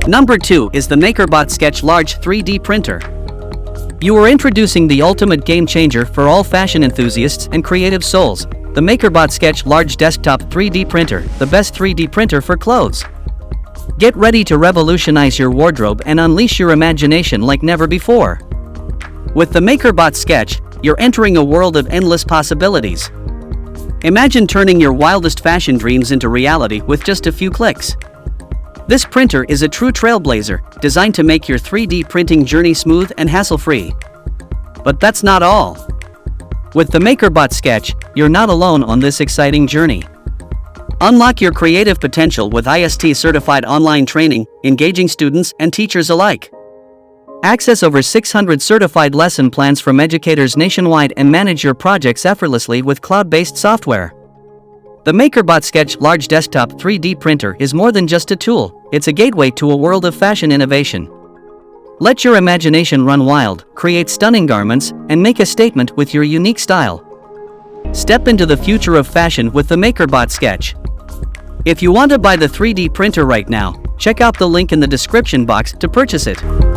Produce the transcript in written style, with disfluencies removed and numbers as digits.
Number 2 is the MakerBot SKETCH Large 3D Printer. You are introducing the ultimate game changer for all fashion enthusiasts and creative souls, the MakerBot SKETCH Large Desktop 3D Printer, the best 3D printer for clothes. Get ready to revolutionize your wardrobe and unleash your imagination like never before. With the MakerBot SKETCH, you're entering a world of endless possibilities. Imagine turning your wildest fashion dreams into reality with just a few clicks. This printer is a true trailblazer, designed to make your 3D printing journey smooth and hassle-free. But that's not all. With the MakerBot SKETCH, you're not alone on this exciting journey. Unlock your creative potential with ISTE-Certified online training, engaging students and teachers alike. Access over 600 certified lesson plans from educators nationwide and manage your projects effortlessly with cloud-based software. The MakerBot SKETCH Large Desktop 3D Printer is more than just a tool, it's a gateway to a world of fashion innovation. Let your imagination run wild, create stunning garments, and make a statement with your unique style. Step into the future of fashion with the MakerBot SKETCH. If you want to buy the 3D printer right now, check out the link in the description box to purchase it.